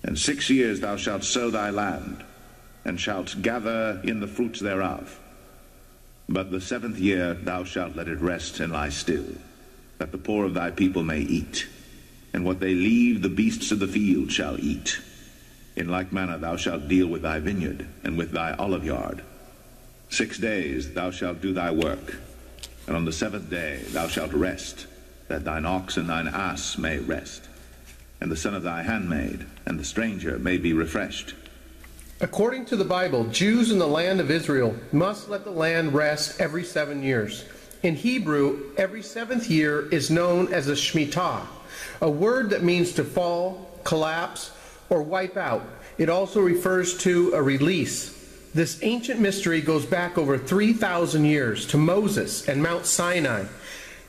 And 6 years thou shalt sow thy land, and shalt gather in the fruits thereof. But the 7th year thou shalt let it rest and lie still, that the poor of thy people may eat, and what they leave the beasts of the field shall eat. In like manner thou shalt deal with thy vineyard, and with thy olive yard. 6 days thou shalt do thy work, and on the 7th day thou shalt rest, that thine ox and thine ass may rest, and the son of thy handmaid, and the stranger may be refreshed. According to the Bible, Jews in the land of Israel must let the land rest every 7 years. In Hebrew, every 7th year is known as a Shemitah, a word that means to fall, collapse, or wipe out. It also refers to a release. This ancient mystery goes back over 3,000 years to Moses and Mount Sinai.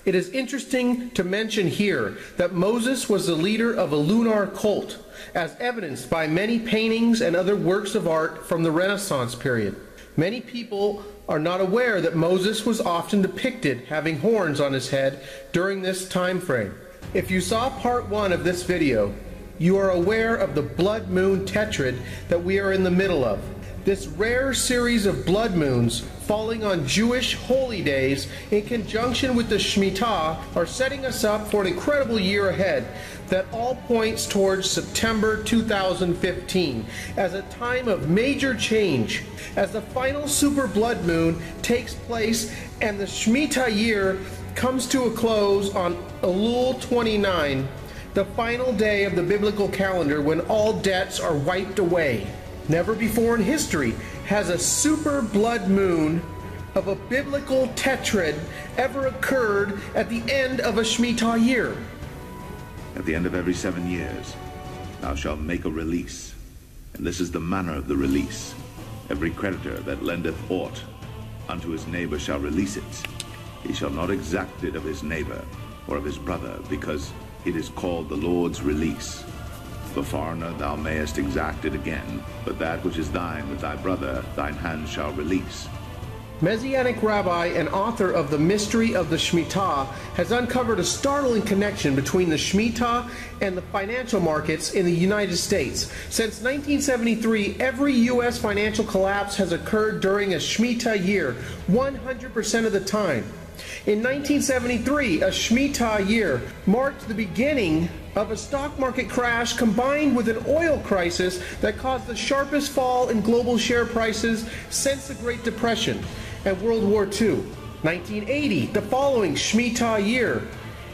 It is interesting to mention here that Moses was the leader of a lunar cult, as evidenced by many paintings and other works of art from the Renaissance period. Many people are not aware that Moses was often depicted having horns on his head during this time frame. If you saw part 1 of this video, you are aware of the blood moon tetrad that we are in the middle of. This rare series of blood moons falling on Jewish holy days in conjunction with the Shemitah are setting us up for an incredible year ahead that all points towards September 2015 as a time of major change as the final super blood moon takes place and the Shemitah year comes to a close on Elul 29, the final day of the biblical calendar when all debts are wiped away. Never before in history has a super blood moon of a biblical tetrad ever occurred at the end of a Shemitah year. At the end of every 7 years, thou shalt make a release, and this is the manner of the release. Every creditor that lendeth aught unto his neighbor shall release it. He shall not exact it of his neighbor or of his brother, because it is called the Lord's release. The foreigner thou mayest exact it again, but that which is thine with thy brother thine hand shall release. Messianic rabbi and author of The Mystery of the Shemitah has uncovered a startling connection between the Shemitah and the financial markets in the United States. Since 1973, every U.S. financial collapse has occurred during a Shemitah year, 100% of the time. In 1973, a Shemitah year marked the beginning of a stock market crash combined with an oil crisis that caused the sharpest fall in global share prices since the Great Depression and World War II. 1980, the following Shemitah year.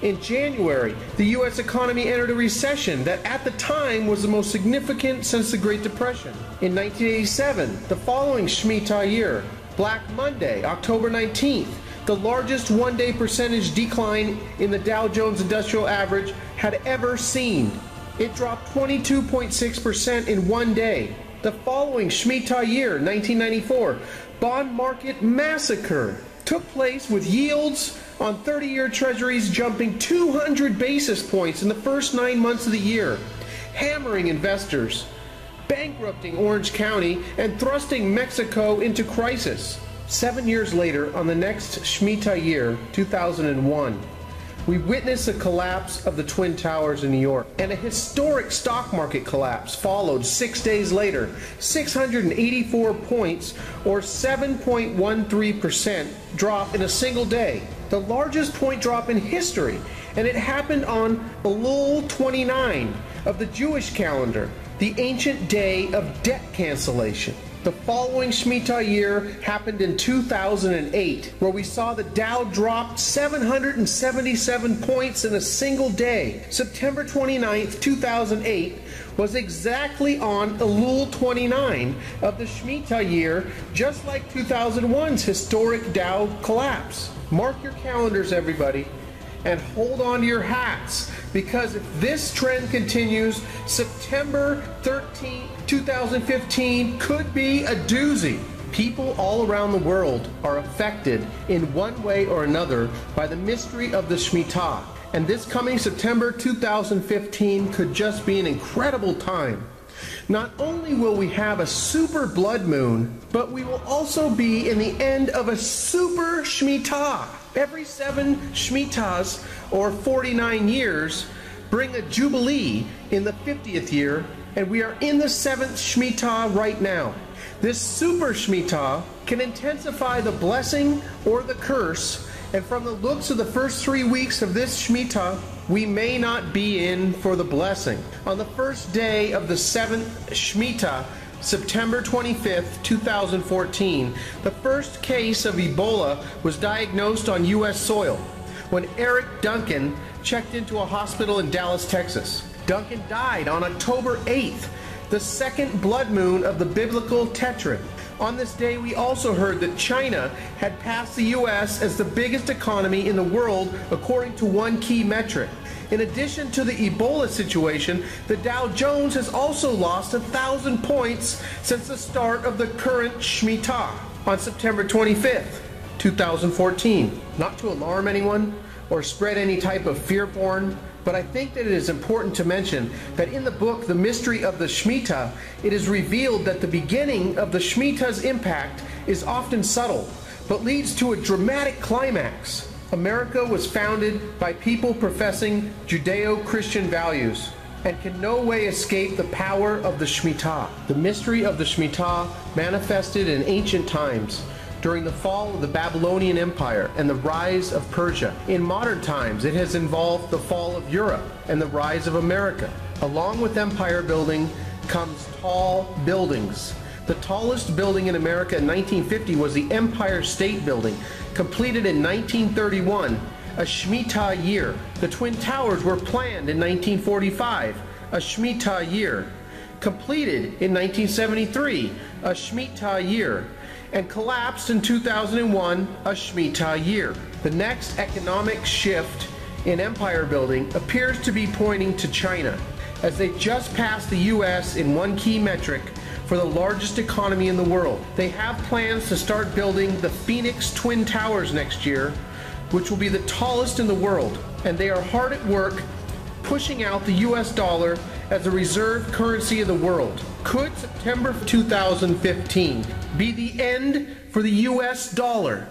In January, the U.S. economy entered a recession that at the time was the most significant since the Great Depression. In 1987, the following Shemitah year, Black Monday, October 19th, the largest one-day percentage decline in the Dow Jones Industrial Average had ever seen. It dropped 22.6% in one day. The following Shemitah year, 1994, bond market massacre took place with yields on 30-year treasuries jumping 200 basis points in the first 9 months of the year, hammering investors, bankrupting Orange County, and thrusting Mexico into crisis. 7 years later, on the next Shemitah year, 2001, we witnessed the collapse of the Twin Towers in New York, and a historic stock market collapse followed 6 days later. 684 points, or 7.13% drop in a single day, the largest point drop in history, and it happened on Elul 29 of the Jewish calendar, the ancient day of debt cancellation. The following Shemitah year happened in 2008, where we saw the Dow drop 777 points in a single day. September 29th, 2008 was exactly on Elul 29 of the Shemitah year, just like 2001's historic Dow collapse. Mark your calendars, everybody, and hold on to your hats, because if this trend continues, September 13th, 2015 could be a doozy. People all around the world are affected in one way or another by the mystery of the Shemitah, and this coming September 2015 could just be an incredible time. Not only will we have a super blood moon, but we will also be in the end of a super Shemitah. Every 7 Shemitahs, or 49 years, bring a jubilee in the 50th year and we are in the 7th Shemitah right now. This super Shemitah can intensify the blessing or the curse, and from the looks of the first 3 weeks of this Shemitah, we may not be in for the blessing. On the first day of the 7th Shemitah, September 25th, 2014, the first case of Ebola was diagnosed on U.S. soil when Eric Duncan checked into a hospital in Dallas, Texas. Duncan died on October 8th, the second blood moon of the biblical Tetrad. On this day, we also heard that China had passed the U.S. as the biggest economy in the world according to one key metric. In addition to the Ebola situation, the Dow Jones has also lost 1,000 points since the start of the current Shemitah on September 25th, 2014. Not to alarm anyone or spread any type of fear porn, but I think that it is important to mention that in the book, The Mystery of the Shemitah, it is revealed that the beginning of the Shemitah's impact is often subtle, but leads to a dramatic climax. America was founded by people professing Judeo-Christian values and can no way escape the power of the Shemitah. The mystery of the Shemitah manifested in ancient times during the fall of the Babylonian Empire and the rise of Persia. In modern times, it has involved the fall of Europe and the rise of America. Along with empire building comes tall buildings. The tallest building in America in 1950 was the Empire State Building, completed in 1931, a Shemitah year. The Twin Towers were planned in 1945, a Shemitah year. Completed in 1973, a Shemitah year. And collapsed in 2001, a Shemitah year. The next economic shift in empire building appears to be pointing to China, as they just passed the U.S. in one key metric for the largest economy in the world. They have plans to start building the Phoenix Twin Towers next year, which will be the tallest in the world, and they are hard at work pushing out the U.S. dollar as a reserve currency of the world. Could September 2015 be the end for the U.S. dollar?